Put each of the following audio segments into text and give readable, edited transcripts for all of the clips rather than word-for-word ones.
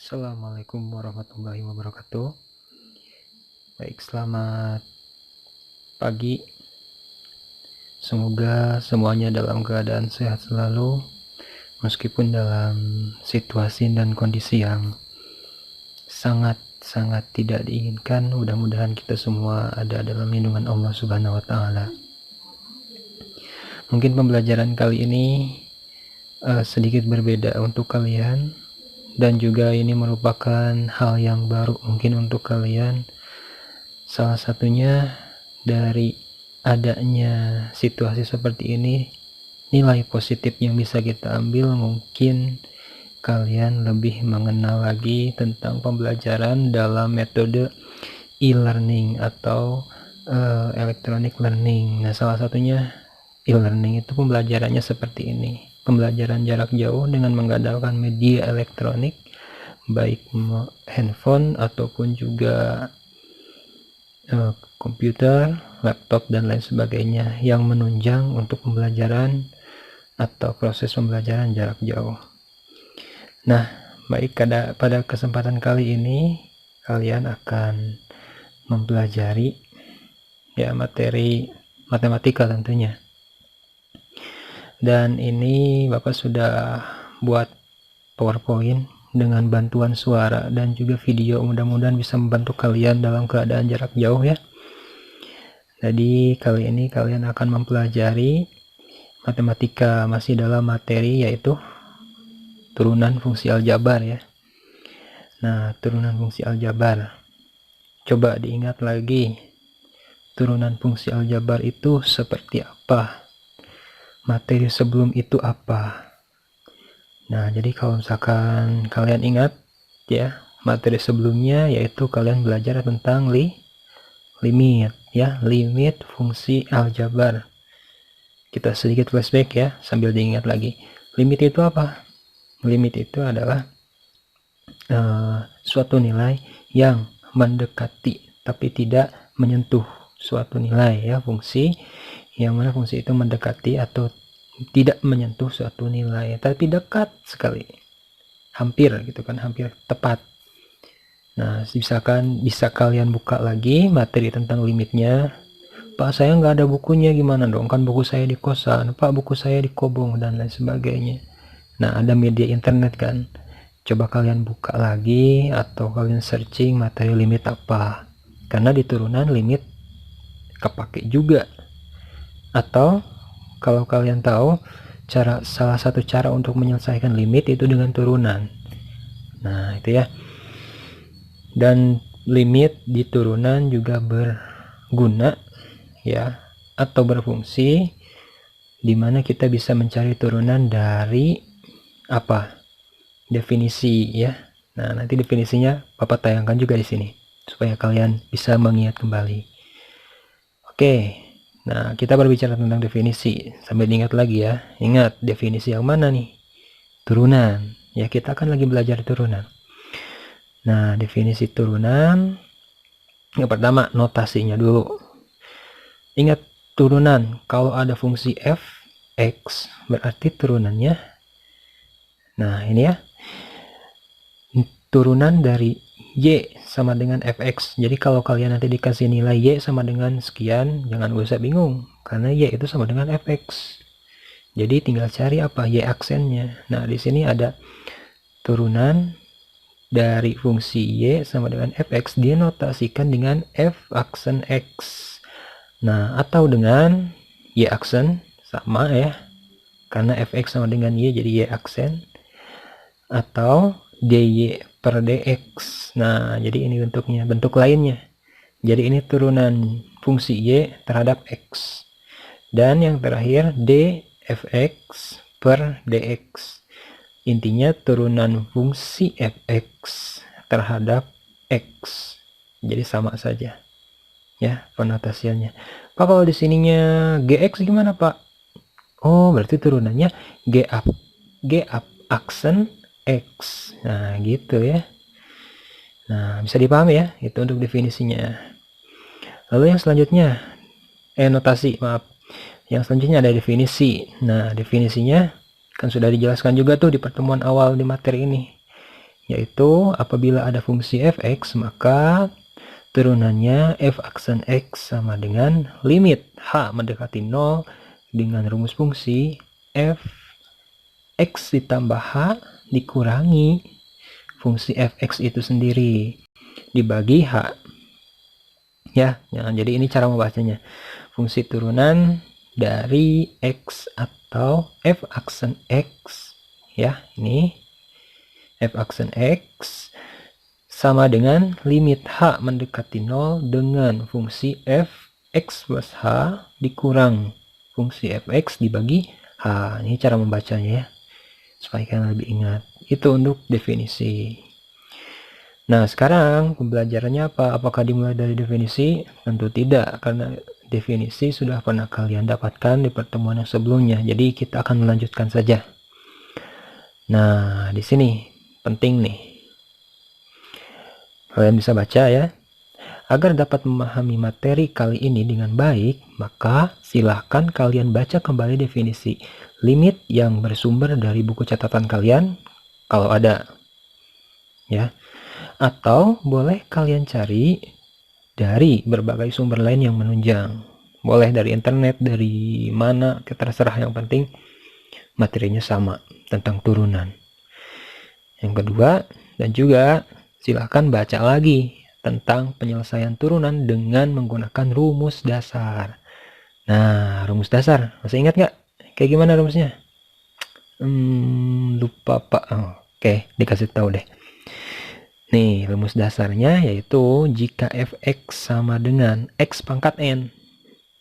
Assalamualaikum warahmatullahi wabarakatuh. Baik, selamat pagi. Semoga semuanya dalam keadaan sehat selalu, meskipun dalam situasi dan kondisi yang sangat tidak diinginkan. Mudah-mudahan kita semua ada dalam lindungan Allah Subhanahu wa Ta'ala. Mungkin pembelajaran kali ini sedikit berbeda untuk kalian, dan juga ini merupakan hal yang baru mungkin untuk kalian. Salah satunya dari adanya situasi seperti ini, nilai positif yang bisa kita ambil, mungkin kalian lebih mengenal lagi tentang pembelajaran dalam metode e-learning atau electronic learning. Nah, salah satunya e-learning itu pembelajarannya seperti ini. Pembelajaran jarak jauh dengan mengandalkan media elektronik, baik handphone ataupun juga komputer, laptop, dan lain sebagainya yang menunjang untuk pembelajaran atau proses pembelajaran jarak jauh. Nah, baik, pada kesempatan kali ini kalian akan mempelajari materi matematika tentunya. Dan ini Bapak sudah buat PowerPoint dengan bantuan suara dan juga video, mudah-mudahan bisa membantu kalian dalam keadaan jarak jauh ya. Jadi kali ini kalian akan mempelajari matematika masih dalam materi yaitu turunan fungsi aljabar ya. Nah, turunan fungsi aljabar, coba diingat lagi, turunan fungsi aljabar itu seperti apa, materi sebelum itu apa. Nah, jadi kalau misalkan kalian ingat ya, materi sebelumnya yaitu kalian belajar tentang limit ya, limit fungsi aljabar. Kita sedikit flashback ya, sambil diingat lagi. Limit itu apa? Limit itu adalah suatu nilai yang mendekati tapi tidak menyentuh suatu nilai ya, fungsi yang mana fungsi itu mendekati atau tidak menyentuh suatu nilai, tapi dekat sekali, hampir gitu kan, hampir tepat. Nah, misalkan bisa kalian buka lagi materi tentang limitnya. Pak, saya nggak ada bukunya, gimana dong? Kan buku saya di kosan, Pak, buku saya di kobong, dan lain sebagainya. Nah, ada media internet kan, coba kalian buka lagi atau kalian searching materi limit apa, karena di turunan limit kepake juga. Atau kalau kalian tahu salah satu cara untuk menyelesaikan limit itu dengan turunan. Nah, itu ya. Dan limit di turunan juga berguna ya, atau berfungsi, dimana kita bisa mencari turunan dari apa? Definisi ya. Nah, nanti definisinya Bapak tayangkan juga di sini supaya kalian bisa mengingat kembali. Oke. Nah, kita berbicara tentang definisi. Sambil diingat lagi ya. Ingat, definisi yang mana nih? Turunan. Ya, kita kan lagi belajar turunan. Nah, definisi turunan. Yang pertama, notasinya dulu. Ingat, turunan. Kalau ada fungsi f, x, berarti turunannya. Nah, ini ya. Turunan dari y sama dengan fx. Jadi kalau kalian nanti dikasih nilai y sama dengan sekian, jangan usah bingung, karena y itu sama dengan fx. Jadi tinggal cari apa y aksennya. Nah, di sini ada turunan dari fungsi y sama dengan fx, dinotasikan dengan f aksen x. Nah, atau dengan y aksen sama ya, karena fx sama dengan y, jadi y aksen, atau dy per dx. Nah, jadi ini bentuk lainnya. Jadi ini turunan fungsi y terhadap x. Dan yang terakhir d fx per dx. Intinya turunan fungsi fx terhadap x. Jadi sama saja ya penotasiannya. Pak, kalau di sininya gx gimana, Pak? Oh, berarti turunannya g aksen x. Nah, gitu ya. Nah, bisa dipahami ya, itu untuk definisinya. Lalu yang selanjutnya, notasi, maaf. Yang selanjutnya ada definisi. Nah, definisinya kan sudah dijelaskan juga tuh di pertemuan awal di materi ini, yaitu apabila ada fungsi fx maka turunannya f aksen x sama dengan limit h mendekati 0 dengan rumus fungsi f x ditambah h dikurangi fungsi fx itu sendiri dibagi h. Ya, jadi ini cara membacanya. Fungsi turunan dari x atau f aksen x, ya, ini f aksen x sama dengan limit h mendekati 0 dengan fungsi f x plus h dikurang fungsi fx dibagi h. Ini cara membacanya ya, supaya kalian lebih ingat. Itu untuk definisi. Nah, sekarang pembelajarannya apa? Apakah dimulai dari definisi? Tentu tidak, karena definisi sudah pernah kalian dapatkan di pertemuan yang sebelumnya. Jadi kita akan melanjutkan saja. Nah, di sini penting nih. Kalian bisa baca ya. Agar dapat memahami materi kali ini dengan baik, maka silahkan kalian baca kembali definisi limit yang bersumber dari buku catatan kalian, kalau ada. Ya. Atau boleh kalian cari dari berbagai sumber lain yang menunjang. Boleh dari internet, dari mana, terserah, yang penting materinya sama tentang turunan. Yang kedua, dan juga silahkan baca lagi tentang penyelesaian turunan dengan menggunakan rumus dasar. Nah, rumus dasar, masih ingat nggak? Kayak gimana rumusnya? Lupa Pak. Oke, dikasih tahu deh. Nih, rumus dasarnya yaitu jika fx sama dengan x pangkat n.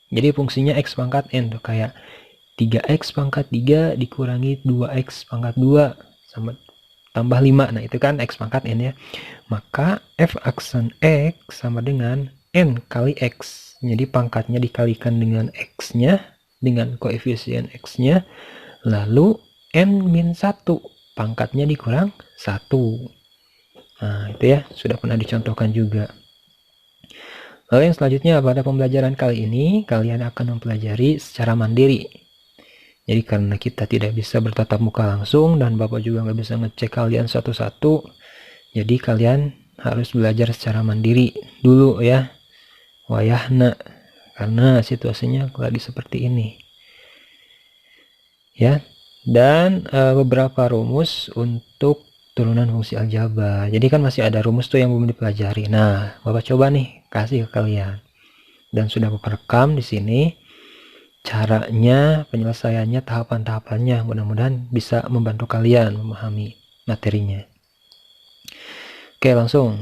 Jadi fungsinya x pangkat n tuh kayak 3x pangkat 3 dikurangi 2x pangkat 2 sama tambah 5. Nah, itu kan x pangkat n ya. Maka f aksen x sama dengan n kali x. Jadi pangkatnya dikalikan dengan x-nya, dengan koefisien x-nya. Lalu n-1, pangkatnya dikurang 1. Nah, itu ya, sudah pernah dicontohkan juga. Lalu yang selanjutnya, pada pembelajaran kali ini, kalian akan mempelajari secara mandiri. Jadi karena kita tidak bisa bertatap muka langsung, dan Bapak juga nggak bisa ngecek kalian satu-satu, jadi kalian harus belajar secara mandiri dulu ya. Wayahna, karena situasinya lagi seperti ini. Ya, dan beberapa rumus untuk turunan fungsi aljabar. Jadi kan masih ada rumus tuh yang belum dipelajari. Nah, Bapak coba nih kasih ke kalian. Dan sudah Bapak rekam di sini caranya, penyelesaiannya, tahapan-tahapannya. Mudah-mudahan bisa membantu kalian memahami materinya. Oke, langsung.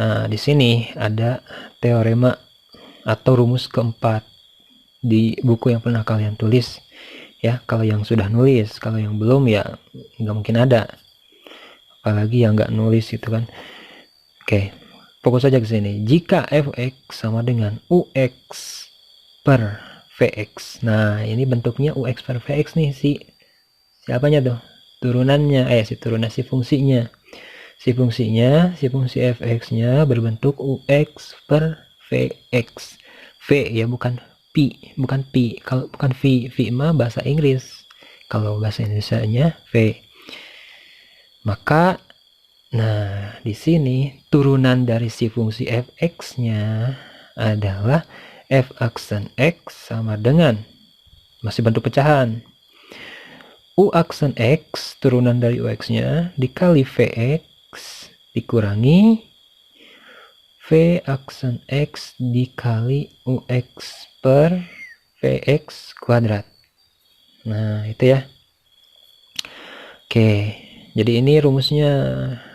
Nah, di sini ada teorema atau rumus keempat di buku yang pernah kalian tulis. Ya, kalau yang sudah nulis, kalau yang belum ya nggak mungkin ada, apalagi yang nggak nulis gitu kan. Oke, fokus saja ke sini. Jika fx sama dengan ux per vx, nah ini bentuknya ux per vx nih, siapanya tuh, turunannya, si fungsinya, si fungsi fx nya berbentuk ux per vx. V ya, bukan pi. Kalau bukan v mah bahasa Inggris. Kalau bahasa Indonesianya v. Maka, nah di sini turunan dari si fungsi fx-nya adalah f aksen x sama dengan, masih bentuk pecahan, u aksen x turunan dari ux-nya dikali vx dikurangi v aksen x dikali ux per vx kuadrat. Nah, itu ya. Oke, jadi ini rumusnya,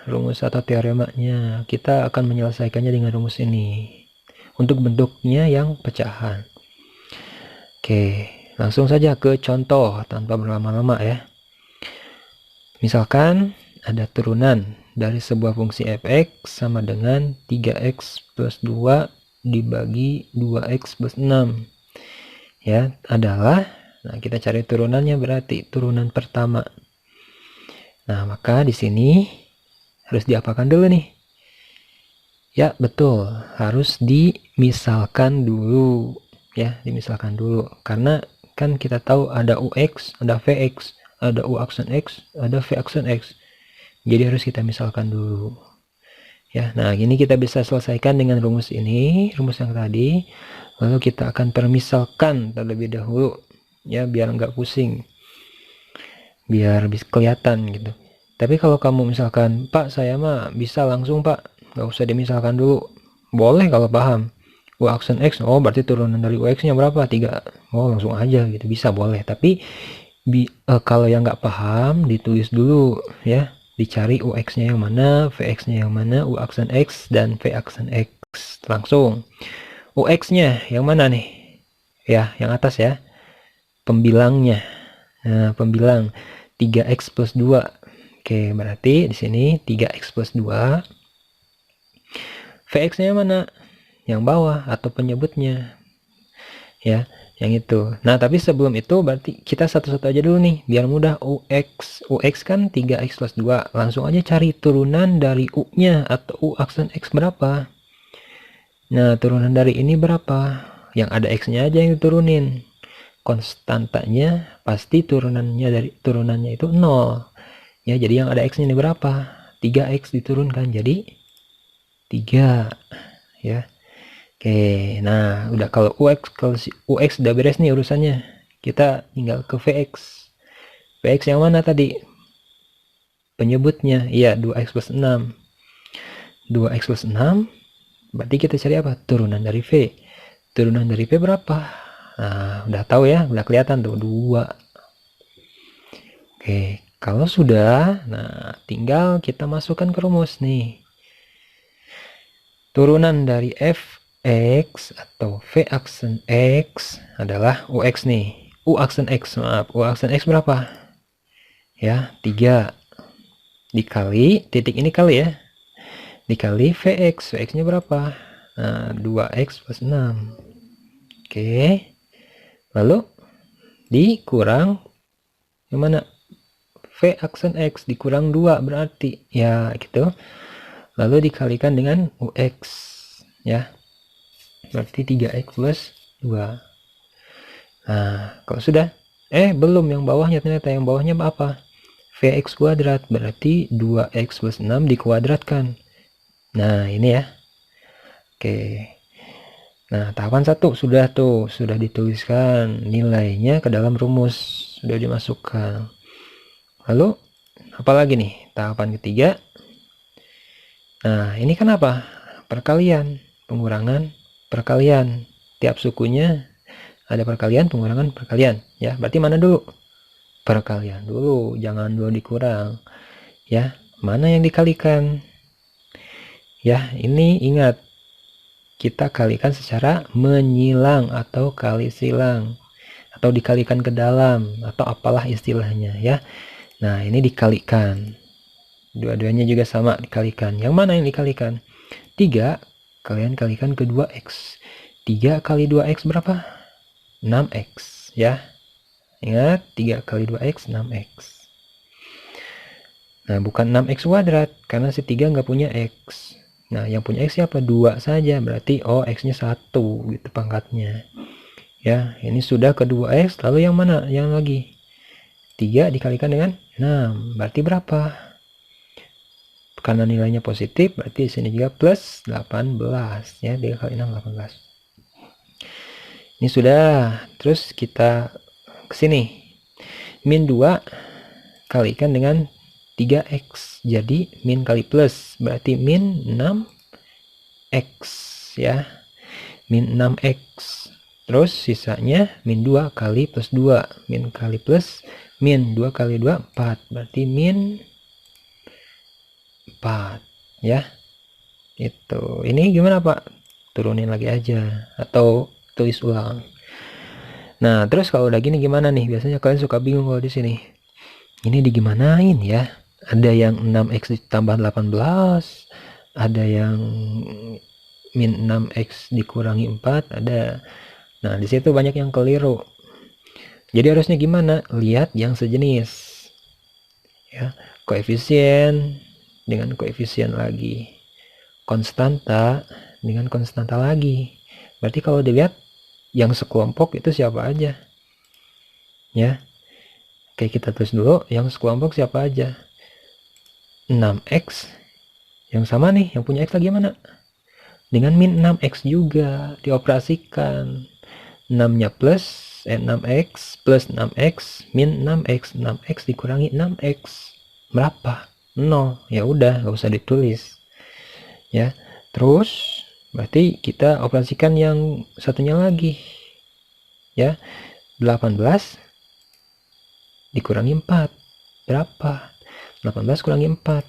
rumus atau teoremanya. Kita akan menyelesaikannya dengan rumus ini untuk bentuknya yang pecahan. Oke, langsung saja ke contoh tanpa berlama-lama ya. Misalkan ada turunan dari sebuah fungsi fx sama dengan 3x plus 2 dibagi 2x plus 6 ya, adalah, nah kita cari turunannya, berarti turunan pertama. Nah, maka di sini harus diapakan dulu nih? Ya, betul, harus dimisalkan dulu ya, dimisalkan dulu, karena kan kita tahu ada ux, ada vx, ada u aksen x, ada v aksen x. Jadi harus kita misalkan dulu. Ya, nah ini kita bisa selesaikan dengan rumus ini, rumus yang tadi. Lalu kita akan permisalkan terlebih dahulu, ya biar nggak pusing, biar bisa kelihatan gitu. Tapi kalau kamu misalkan, Pak saya mah bisa langsung Pak, nggak usah dimisalkan dulu, boleh kalau paham. U aksen X, oh berarti turunan dari UX nya berapa? 3. Oh langsung aja gitu, bisa boleh. Tapi kalau yang nggak paham ditulis dulu ya, dicari UX nya yang mana, VX nya yang mana, U aksen X dan V aksen X. Langsung UX nya yang mana nih ya, yang atas ya, pembilangnya. Nah pembilang 3x plus 2. Oke berarti di sini 3x plus 2. VX nya mana, yang bawah atau penyebutnya ya, yang itu. Nah tapi sebelum itu berarti kita satu-satu aja dulu nih biar mudah. UX kan 3x plus 2, langsung aja cari turunan dari U nya atau U aksen X berapa. Nah turunan dari ini berapa, yang ada X nya aja yang diturunin, konstantanya pasti turunannya itu 0 ya, jadi yang ada X nya ini berapa, 3x diturunkan jadi 3 ya. Oke, nah udah kalau si UX udah beres nih urusannya. Kita tinggal ke VX. VX yang mana tadi? Penyebutnya, iya 2x plus 6. 2x plus 6, berarti kita cari apa? Turunan dari V. Turunan dari V berapa? Nah, udah tahu ya, udah kelihatan tuh, 2. Oke, kalau sudah, nah tinggal kita masukkan ke rumus nih. Turunan dari Fx atau V aksen X adalah UX nih. U aksen X, maaf. U aksen X berapa? Ya, 3. Dikali, titik ini kali ya. Dikali Vx. Vx-nya berapa? Nah, 2x plus 6. Oke. Lalu, dikurang, yang mana? V aksen X dikurang 2 berarti. Ya, gitu. Lalu dikalikan dengan UX ya, berarti 3x plus 2. Nah kalau sudah, belum, yang bawahnya ternyata, yang bawahnya apa? Vx kuadrat, berarti 2x plus 6 dikuadratkan. Nah ini ya. Oke, nah tahapan 1 sudah tuh, sudah dituliskan nilainya ke dalam rumus, sudah dimasukkan. Lalu apalagi nih tahapan ketiga? Nah ini kan apa? Perkalian, pengurangan, perkalian. Tiap sukunya ada perkalian, pengurangan, perkalian ya. Berarti mana dulu? Perkalian dulu, jangan dulu dikurang ya. Mana yang dikalikan ya? Ini ingat, kita kalikan secara menyilang atau kali silang, atau dikalikan ke dalam, atau apalah istilahnya ya. Nah ini dikalikan, dua-duanya juga sama dikalikan. Yang mana yang dikalikan? 3 kalian kalikan ke 2x. 3 kali 2x berapa? 6x ya. Ingat, 3 kali 2x 6x. Nah bukan 6x kuadrat, karena si 3 nggak punya x. Nah yang punya x siapa? 2 saja, berarti x nya 1 gitu pangkatnya ya. Ini sudah ke 2x. Lalu yang mana? Yang lagi 3 dikalikan dengan 6, berarti berapa? Karena nilainya positif, berarti di sini juga plus 18 ya. 3 kali 6 18. Ini sudah. Terus kita ke sini. Min 2 kalikan dengan 3x, jadi min kali plus, berarti min 6x ya. Min 6x. Terus sisanya min 2 kali plus 2, min kali plus min 2 kali 2 4, berarti min 4 ya. Itu. Ini gimana Pak? Turunin lagi aja atau tulis ulang. Nah, terus kalau udah gini gimana nih? Biasanya kalian suka bingung kalau di sini. Ini digimanain ya? Ada yang 6x ditambah 18, ada yang min 6x dikurangi 4, ada. Nah, di situ banyak yang keliru. Jadi harusnya gimana? Lihat yang sejenis. Ya, koefisien dengan koefisien lagi, konstanta dengan konstanta lagi. Berarti kalau dilihat yang sekelompok itu siapa aja ya. Oke, kita tulis dulu yang sekelompok siapa aja. 6x yang sama nih, yang punya x lagi mana? Dengan min 6x juga dioperasikan. 6-nya plus 6x plus 6x min 6x, 6x dikurangi 6x berapa? 0. Ya udah, nggak usah ditulis ya. Terus berarti kita operasikan yang satunya lagi ya. 18 dikurangi 4 berapa? 18 kurangi 4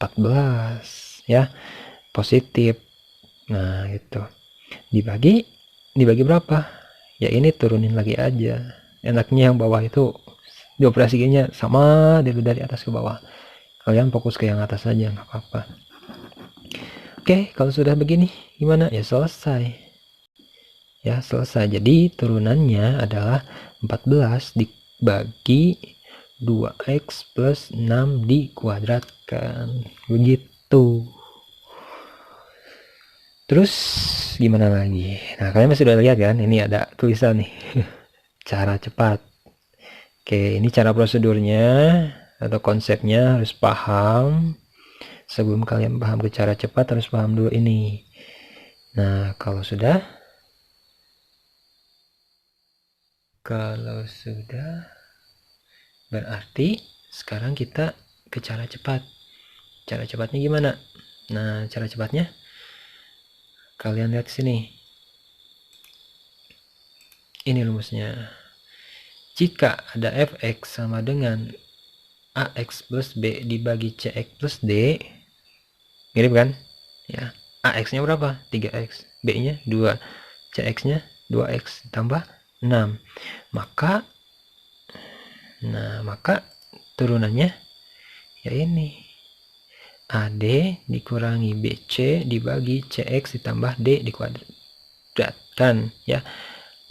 14 ya, positif. Nah itu dibagi berapa ya, ini turunin lagi aja. Enaknya yang bawah itu dioperasikannya sama dari atas ke bawah, kalian fokus ke yang atas saja, nggak apa-apa. Oke, kalau sudah begini gimana ya, selesai ya, selesai. Jadi turunannya adalah 14 dibagi 2x plus 6 dikuadratkan, begitu. Terus gimana lagi? Nah, kalian masih udah lihat kan, ini ada tulisan nih cara cepat. Oke, ini cara prosedurnya atau konsepnya harus paham. Sebelum kalian paham ke cara cepat, harus paham dulu ini. Nah, kalau sudah berarti sekarang kita ke cara cepat. Cara cepatnya gimana? Nah, cara cepatnya kalian lihat sini. Ini rumusnya. Jika ada fx sama dengan ax plus b dibagi cx plus d, mirip kan? Ya, ax-nya berapa? 3x, b-nya 2, cx-nya 2x tambah 6. Maka turunannya ya ini. AD dikurangi BC dibagi CX ditambah D dikuadratkan ya.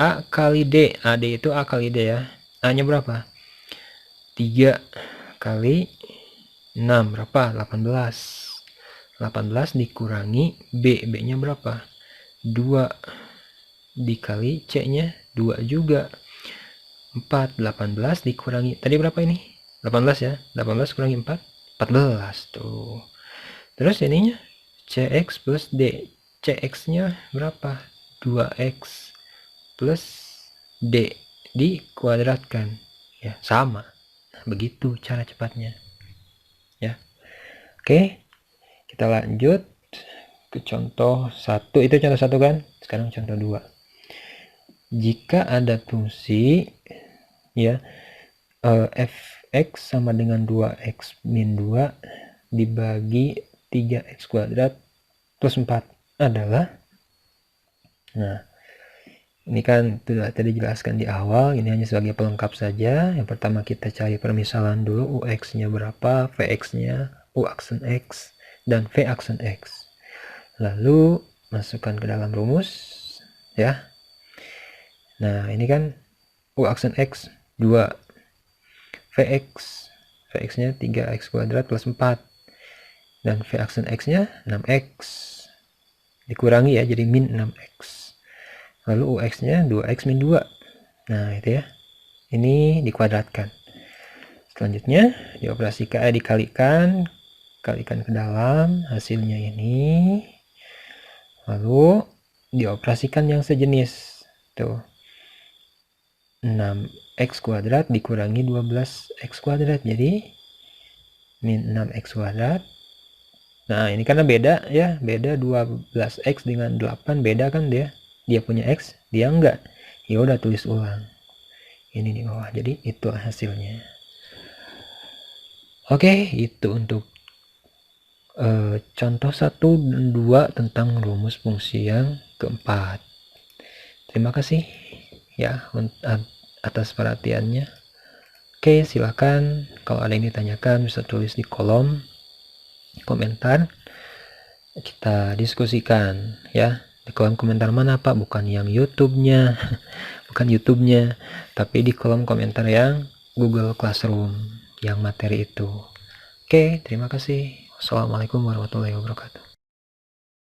A kali D, AD itu A kali D ya. A-nya berapa? 3 kali 6 berapa? 18 dikurangi B, B-nya berapa? 2 dikali C-nya 2 juga 4, 18 dikurangi tadi berapa ini? 18 ya, 18 kurangi 4 14 tuh. Terus ininya CX plus D, CX nya berapa? 2X plus D dikuadratkan ya, sama. Nah, begitu cara cepatnya ya. Oke, kita lanjut ke contoh 1. Itu contoh 1 kan, sekarang contoh 2. Jika ada fungsi ya fx sama dengan 2x min 2 dibagi 3x kuadrat plus 4 adalah, nah ini kan sudah tadi jelaskan di awal, ini hanya sebagai pelengkap saja. Yang pertama kita cari permisalan dulu, ux nya berapa, vx nya, u aksen x dan v aksen x, lalu masukkan ke dalam rumus ya. Nah ini kan u aksen x 2, vx nya 3x kuadrat plus 4 dan v aksen x nya 6x dikurangi ya, jadi min 6x, lalu ux nya 2x min 2. Nah itu ya, ini dikuadratkan. Selanjutnya dioperasikan, dikalikan ke dalam, hasilnya ini, lalu dioperasikan yang sejenis tuh, 6x kuadrat dikurangi 12x kuadrat jadi min 6x kuadrat. Nah ini karena beda ya, beda 12x dengan 8, beda kan dia punya x, dia enggak, ya udah tulis ulang ini di bawah, jadi itu hasilnya. Oke, itu untuk contoh 1 dan 2 tentang rumus fungsi yang keempat. Terima kasih ya atas perhatiannya. Oke, silakan kalau ada yang ditanyakan bisa tulis di kolom komentar, kita diskusikan ya. Di kolom komentar mana Pak? Bukan yang YouTube-nya bukan YouTube-nya, tapi di kolom komentar yang Google Classroom yang materi itu. Oke, terima kasih. Wassalamualaikum warahmatullahi wabarakatuh.